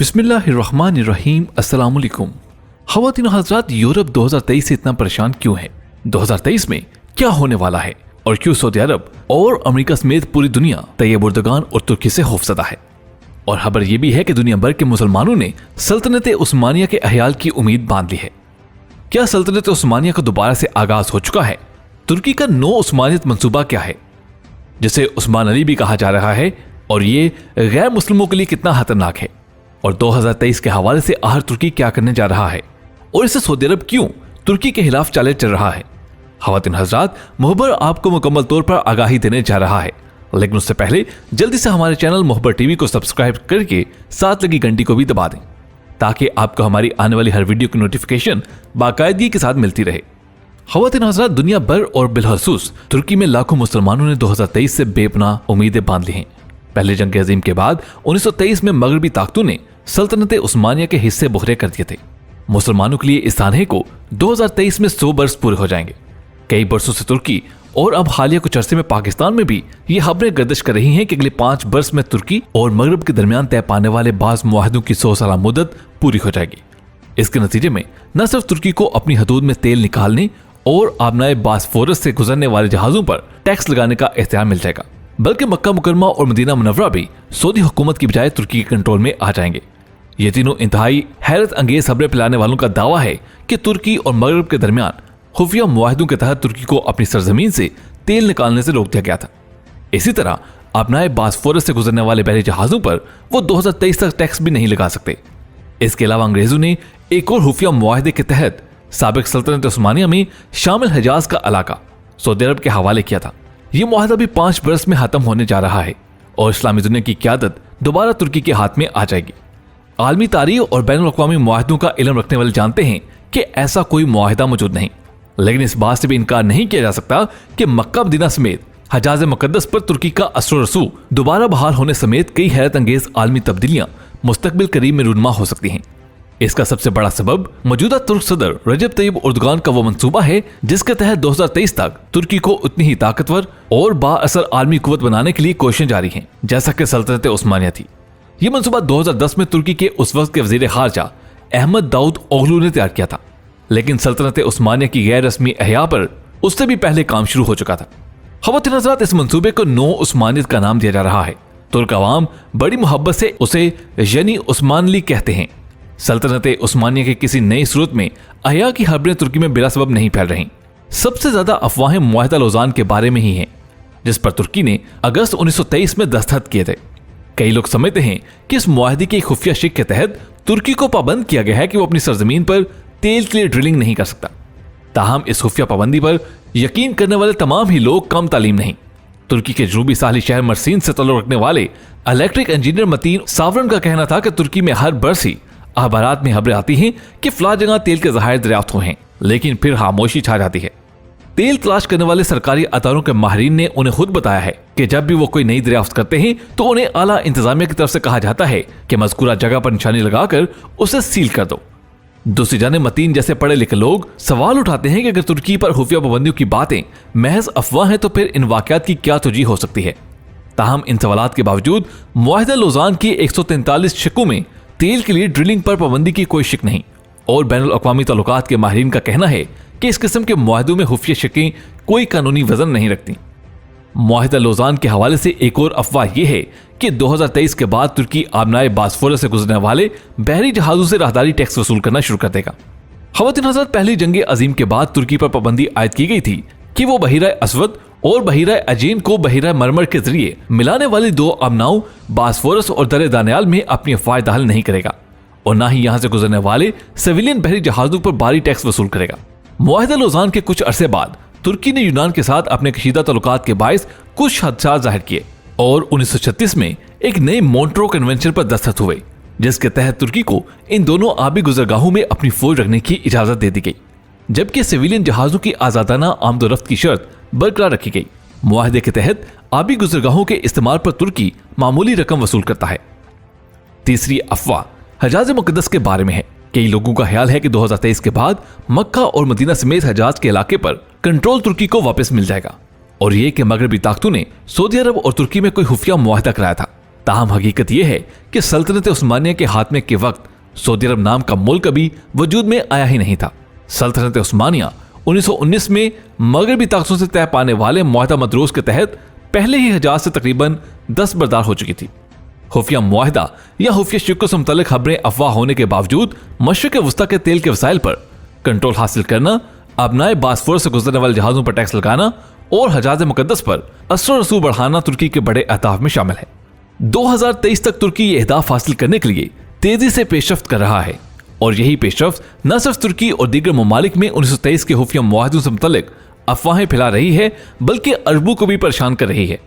बिस्मिल्लाहिर्रहमानिर्रहीम। अस्सलाम वालेकुम। ख़वातीन हज़रात, यूरोप 2023 से इतना परेशान क्यों है? 2023 में क्या होने वाला है और क्यों सऊदी अरब और अमेरिका समेत पूरी दुनिया तैयब उर्दगान और तुर्की से खौफज़दा है? और खबर यह भी है कि दुनिया भर के मुसलमानों ने सल्तनत उस्मानिया के अहयाल की उम्मीद बांध ली है। क्या सल्तनत उस्मानिया का दोबारा से आगाज हो चुका है? तुर्की का नो उस्मानियत मंसूबा क्या है, जिसे उस्मान अली भी कहा जा रहा है, और ये गैर मुस्लिमों के लिए कितना खतरनाक है? और 2023 के हवाले से आखिर तुर्की क्या करने जा रहा है और इससे सऊदी अरब क्यों तुर्की के खिलाफ चाले चल रहा है? ख़वातीन हज़रात, मुहब्बर आपको मुकम्मल तौर पर आगाही देने जा रहा है, लेकिन उससे पहले जल्दी से हमारे चैनल मुहब्बर टीवी को सब्सक्राइब करके साथ लगी घंटी को भी दबा दें, ताकि आपको हमारी आने वाली हर वीडियो की नोटिफिकेशन बाकायदगी के साथ मिलती रहे। ख़वातीन हज़रात, दुनिया भर और बिलखसूस तुर्की में लाखों मुसलमानों ने 2023 से बेपनाह उम्मीदें बांध ली हैं। पहले जंग अजीम के बाद 1923 में मगरबी ताकतों ने सल्तनत उस्मानिया के हिस्से बोहरे कर दिए थे। मुसलमानों के लिए इस सानहे को 2023 में 100 बरस पूरे हो जाएंगे। कई बरसों से तुर्की और अब हालिया कुछ अरसे में पाकिस्तान में भी ये खबरें गर्दिश कर रही हैं कि अगले 5 बरस में तुर्की और मगरब के दरमियान तय पाने वाले बाज़ मुआहदों की 100 साल मुद्दत पूरी हो जाएगी। इसके नतीजे में न सिर्फ तुर्की को अपनी हदूद में तेल निकालने और आबनाए बासफोरस से गुजरने वाले जहाजों पर टैक्स लगाने का इख्तियार मिल जाएगा, बल्कि मक्का मुकरमा और मदीना मुनव्वरा भी सऊदी हुकूमत की बजाय तुर्की के कंट्रोल में आ जाएंगे। ये तीनों इंतहाई हैरत अंगेज खबरें फैलाने वालों का दावा है कि तुर्की और मगरब के दरमियान खुफिया मुआहदों के तहत तुर्की को अपनी सरजमीन से तेल निकालने से रोक दिया गया था। इसी तरह अपनाए बासफोरस से गुजरने वाले बहरी जहाजों पर वो 2023 तक टैक्स भी नहीं लगा सकते। इसके अलावा अंग्रेजों ने एक और खुफिया मुआहदे के तहत साबिक सल्तनत उस्मानिया में शामिल हिजाज का इलाका सऊदी अरब के हवाले किया था। ये मुआहदा भी 5 बरस में खत्म होने जा रहा है और इस्लामी दुनिया की क़यादत दोबारा तुर्की के हाथ में आ जाएगी। आलमी तारीख और बैनुल अक़वामी मुआहदों का इल्म रखने वाले जानते हैं कि ऐसा कोई मुआहदा मौजूद नहीं, लेकिन इस बात से भी इनकार नहीं किया जा सकता कि मक्का मदीना समेत हजाज मुकद्दस पर तुर्की का असर रसूख दोबारा बहाल होने समेत कई हैरत अंगेज आलमी तब्दीलियां मुस्तकबिल करीब में रूनुमा हो सकती हैं। इसका सबसे बड़ा सबब मौजूदा तुर्क सदर रजब तैयब उर्दगान का वो मंसूबा है जिसके तहत 2023 तक तुर्की को उतनी ही ताकतवर और बाअसर आलमी कुव्वत बनाने के लिए कोशिशें जारी हैं जैसा कि सल्तनत उस्मानिया थी। ये मंसूबा 2010 में तुर्की के उस वक्त के वजीर खारजा अहमद दाऊद ओगलू ने तैयार किया था, लेकिन सल्तनत उस्मानिया की गैर रस्मी अहया पर उससे भी पहले काम शुरू हो चुका था। ख़वातीन हज़रात, इस मंसूबे को नो उस्मानियत का नाम दिया जा रहा है। तुर्क अवाम बड़ी मोहब्बत से उसे यनी उस्मानली कहते हैं। सल्तनत उस्मानिया के किसी नई सूरत में अहया की खबरें तुर्की में बिला सबब नहीं फैल रही। सबसे ज्यादा अफवाहें मुआहदा लौज़ान के बारे में ही हैं, जिस पर तुर्की ने अगस्त 1923 में दस्तखत किए थे। कई लोग समझते हैं कि इस मुआहदे के खुफिया शिक के तहत तुर्की को पाबंद किया गया है कि वो अपनी सरजमीन पर तेल के लिए ड्रिलिंग नहीं कर सकता। ताहम इस खुफिया पाबंदी पर यकीन करने वाले तमाम ही लोग कम तालीम नहीं। तुर्की के जनूबी साहली शहर मर्सीन से ताल्लुक रखने वाले इलेक्ट्रिक इंजीनियर मतीन सावरन का कहना था कि तुर्की में हर बरस ही अखबारात में खबरें आती हैं कि फला जगह तेल के ज़खायर दरियाफ्त हुए हैं, लेकिन फिर खामोशी छा जाती है। तेल तलाश करने वाले सरकारी अदारों के माहिरीन ने उन्हें खुद बताया है कि जब भी वो कोई नई दरियाफ्त करते हैं तो उन्हें आला इंतजामिया की तरफ से कहा जाता है कि मज़कूरा जगह पर निशानी लगाकर उसे सील कर दो। दूसरी जाने मतीन जैसे पढ़े लिखे लोग सवाल उठाते हैं कि अगर तुर्की पर खुफिया पाबंदियों की बातें महज अफवाह हैं तो फिर इन वाक़यात की क्या तवजीह हो सकती है। ताहम इन सवालात के बावजूद मुआहदा लौज़ान की 143 शिकों में तेल के लिए ड्रिलिंग पर पाबंदी की कोई शिक नहीं, और बैनुल अक़वामी ताल्लुकात के माहिरीन का कहना है कि इस किस्म के मुआहदों में खुफिया शिकें कोई कानूनी वजन नहीं रखती। मुआहदा लौज़ान के हवाले से एक और अफवाह यह है कि 2023 के बाद तुर्की आबनाए बासफोरस से गुजरने वाले बहरी जहाजों से राहदारी टैक्स वसूल करना शुरू कर देगा। ख़वातीन हज़रात, पहली जंग अजीम के बाद तुर्की पर पाबंदी आयद की गई थी कि वो बहीरा अस्वद और बहीरा अजीन को बहीरा मरमर के जरिए मिलाने वाली 2 आबनाओं बासफोरस और दरे दानियाल में अपनी अफवाह दाखिल नहीं करेगा, और न ही यहां से गुजरने वाले सिविलियन बहरी जहाजों पर भारी टैक्स वसूल करेगा। मुआहदा लौज़ान के कुछ अरसे बाद तुर्की ने यूनान के साथ अपने कशीदा तल्लुकात के बायस कुछ खदशात जाहिर किए और 1936 में एक नए मॉन्ट्रो कन्वेंशन पर दस्तखत हुए, जिसके तहत तुर्की को इन दोनों आबी गुजरगाहों में अपनी फौज रखने की इजाजत दे दी गई, जबकि सिविलियन जहाजों की आजादाना आमदोरफ्त की शर्त बरकरार रखी गई। मुआहदे के तहत आबी गुजरगाहों के इस्तेमाल पर तुर्की मामूली रकम वसूल करता है। तीसरी अफवाह हजाज मुकद्दस के बारे में है। कई लोगों का ख्याल है कि 2023 के बाद मक्का और मदीना समेत हजाज के इलाके पर कंट्रोल तुर्की को वापस मिल जाएगा, और ये कि मगरबी ताकतों ने सऊदी अरब और तुर्की में कोई खुफिया मुआहदा कराया था, ताहम हकीकत यह है कि सल्तनत उस्मानिया के हाथ में के वक्त सऊदी अरब नाम का मुल्क कभी वजूद में आया ही नहीं था। सल्तनत उस्मानिया 1919 में मगरबी ताकतों से तय पाने वाले मुआहदा मदरूस के तहत पहले ही हजाज से तकरीबन 10 बरदार हो चुकी थी। खुफिया मुआहदा या खुफिया शिक्कों से मुतल्लिक खबरें अफवाह होने के बावजूद मशरिक़ वस्ता के तेल के वसाइल पर कंट्रोल हासिल करना, अबनाए बासफोरस से गुजरने वाले जहाजों पर टैक्स लगाना और हजाज मुकद्दस पर असर रसूल बढ़ाना तुर्की के बड़े अहदाफ में शामिल है। 2023 तक तुर्की ये अहदाफ हासिल करने के लिए तेजी से पेशरफ्त कर रहा है और यही पेशरफ्त न सिर्फ तुर्की और दीगर ममालिक में 1923 के खुफिया मुआहदों से मुतल्लिक अफवाहें फैला रही है बल्कि अरबों को भी परेशान कर रही है।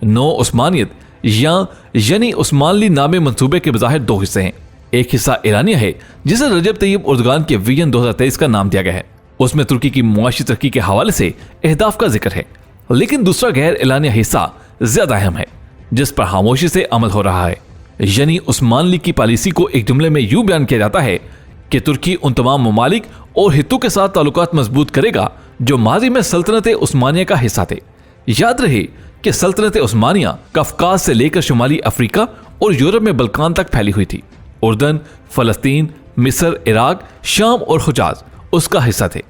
नो उस्मानियत यानी उस्मानली नामे मंसूबे के बज़ाहिर दो हिस्से हैं। एक हिस्सा ईरानिया है जिसे रजब तैयब उर्दगान के विजन 2023 का नाम दिया गया है। उसमें तुर्की की मुआशी तरक्की के हवाले से अहदाफ का जिक्र है, लेकिन दूसरा गैर एलानिया हिस्सा ज्यादा अहम है जिस पर खामोशी से अमल हो रहा है। यानी उस्मान लीग की पॉलिसी को एक जुमले में यूं बयान किया जाता है कि तुर्की उन तमाम ममालिक और हितों के साथ ताल्लुकात मजबूत करेगा जो माजी में सल्तनत उस्मानिया का हिस्सा थे। याद रहे कि सल्तनत उस्मानिया कफकाज से लेकर शुमाली अफ्रीका और यूरोप में बल्कान तक फैली हुई थी। उर्दन, फलस्तीन, मिस्र, इराक, शाम और हुजाज उसका हिस्सा थे।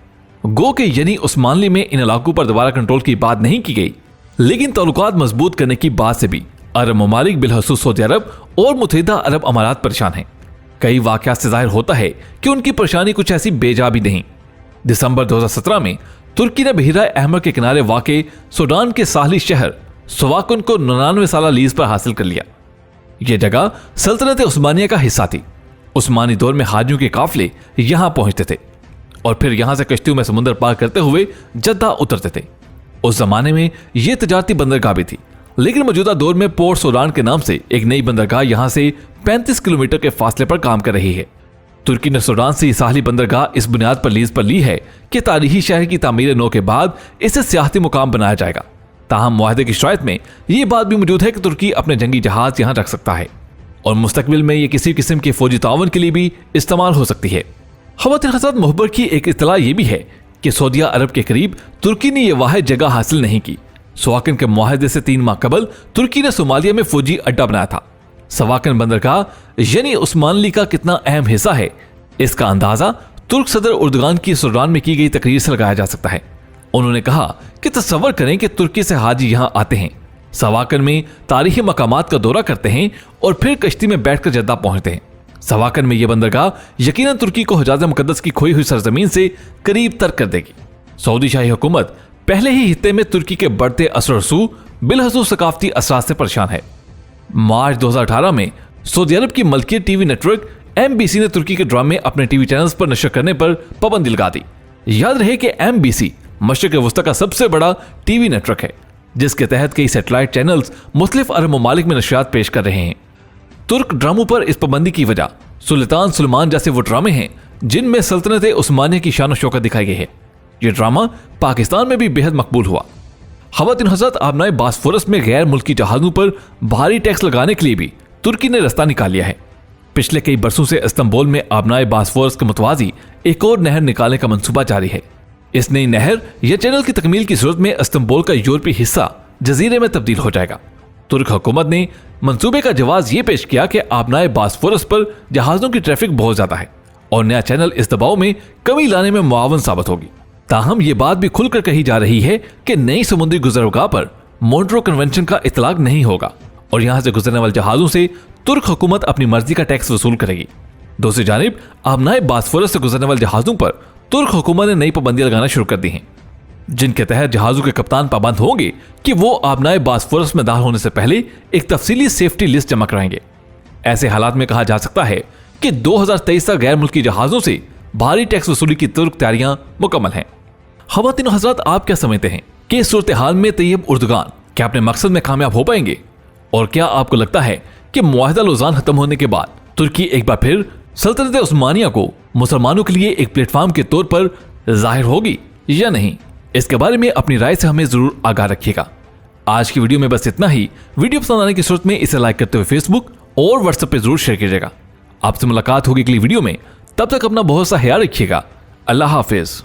गो के यानी उस्मानली में इन इलाकों पर दोबारा कंट्रोल की बात नहीं की गई, लेकिन ताल्लुकात मजबूत करने की बात से भी अरब ममालिक बिलखसूस सऊदी अरब और मुत्तहिदा अरब अमारात परेशान हैं। कई वाकयात से जाहिर होता है कि उनकी परेशानी कुछ ऐसी बेजा भी नहीं। दिसंबर 2017 में तुर्की ने बहिरा अहमर के किनारे वाक़े सूडान के साहली शहर सवाकुन को 99 साल लीज पर हासिल कर लिया। यह जगह सल्तनत उस्मानिया का हिस्सा थी। उस्मानी दौर में हाजियों के काफिले यहां पहुंचते थे और फिर यहां से कश्तियों में समुद्र पार करते हुए जद्दा उतरते थे। उस जमाने में यह तजारती बंदरगाह भी थी, लेकिन मौजूदा दौर में पोर्ट सूडान के नाम से एक नई बंदरगाह यहां से 35 किलोमीटर के फासले पर काम कर रही है। तुर्की ने सूडान से साहली बंदरगाह इस बुनियाद पर लीज पर ली है कि तारीखी शहर की तामीर नौ के बाद इसे सियाहती मुकाम बनाया जाएगा। ताहम मुआहदे की शराइत में यह बात भी मौजूद है कि तुर्की अपने जंगी जहाज यहां रख सकता है और मुस्तकबिल में यह किसी किस्म के फौजी तावन के लिए भी इस्तेमाल हो सकती है। ख़वातीन हज़रात, मुहब्बर की एक इत्तला यह भी है कि सऊदी अरब के करीब तुर्की ने यह वाहिद जगह हासिल नहीं की। सवाकिन के मुआहदे से 3 माह कबल तुर्की ने सोमालिया में फौजी अड्डा बनाया था। सवाकिन बंदरगाह यानी उस्मानली का कितना अहम हिस्सा है, इसका अंदाजा तुर्क सदर उर्दगान की सूडान में की गई तकरीर से लगाया जा सकता है। उन्होंने कहा कि तसव्वुर करें कि तुर्की से हाजी यहां आते हैं, सवाकिन में तारीखी मकामात का दौरा करते हैं और फिर कश्ती में बैठकर जद्दा पहुंचते हैं। सवाकिन में यह बंदरगाह यकीनन तुर्की को हजाज मुकद्दस की खोई हुई सरजमीन से करीब तर कर देगी। सऊदी शाही हुकूमत पहले ही हिस्से में तुर्की के बढ़ते असर रसूख बिलखसूस सकाफती असरात से परेशान है। मार्च 2018 में सऊदी अरब की मलकियत टीवी नेटवर्क MBC ने तुर्की के ड्रामे अपने टीवी चैनल्स पर नशर करने पर पाबंदी लगा दी। याद रहे कि MBC मशरिक़ वस्ता का सबसे बड़ा टीवी नेटवर्क है, जिसके तहत कई सैटेलाइट चैनल्स मुख्तलिफ अरब ममालिक में नशरियात पेश कर रहे हैं। तुर्क ड्रामों पर इस पाबंदी की वजह सुल्तान सुलेमान जैसे वो ड्रामे हैं जिनमें सल्तनत उस्मानिया की शान शौकत दिखाई गई है। यह ड्रामा पाकिस्तान में भी बेहद मकबूल हुआ। ख़वातीन हज़रात, आबनाए बासफोरस में गैर मुल्की जहाज़ों पर भारी टैक्स लगाने के लिए भी तुर्की ने रास्ता निकाल लिया है। पिछले कई बरसों से इस्तांबुल में आबनाए बासफोरस के मुतवाजी एक और नहर निकालने का मंसूबा जारी है। इस नई नहर या चैनल की तकमील की सूरत में इस्तांबुल का यूरोपीय हिस्सा जजीरे में तब्दील हो जाएगा। तुर्क हुकूमत ने मंसूबे का जवाब ये पेश किया कि आबनाए बासफोरस पर जहाज़ों की ट्रैफिक बहुत ज्यादा है और नया चैनल इस दबाव में कमी लाने में मुआवन साबित होगी। ताहम ये बात भी खुलकर कही जा रही है कि नई समुद्री गुजरगाह पर मॉन्ट्रो कन्वेंशन का इतलाक नहीं होगा और यहां से गुजरने वाले जहाजों से तुर्क हुकूमत अपनी मर्जी का टैक्स वसूल करेगी। दूसरी जानिब आबनाए बासफोरस से गुजरने वाले जहाजों पर तुर्क हुकूमत ने नई पाबंदियां लगाना शुरू कर दी हैं, जिनके तहत जहाजों के कप्तान पाबंद होंगे कि वो आबनाए बासफोरस में दाखिल होने से पहले एक तफसीली सेफ्टी लिस्ट जमा कराएंगे। ऐसे हालात में कहा जा सकता है कि 2023 तक गैर मुल्की जहाजों से भारी टैक्स वसूली की तुर्क तैयारियां मुकम्मल हैं। ख़वातीन हज़रात, आप क्या समझते हैं कि इस सूरत हाल में तैयब उर्दगान क्या अपने मकसद में कामयाब हो पाएंगे? और क्या आपको लगता है कि मुआहदा लौज़ान खत्म होने के बाद तुर्की एक बार फिर सल्तनत उस्मानिया को मुसलमानों के लिए एक प्लेटफॉर्म के तौर पर जाहिर होगी या नहीं? इसके बारे में अपनी राय से हमें जरूर आगाह रखिएगा। आज की वीडियो में बस इतना ही। वीडियो पसंद आने की सूरत में इसे लाइक करते हुए फेसबुक और व्हाट्सएप पे जरूर शेयर कीजिएगा। आपसे मुलाकात होगी अगली वीडियो में, तब तक अपना बहुत सा ख्याल रखिएगा। अल्लाह हाफिज।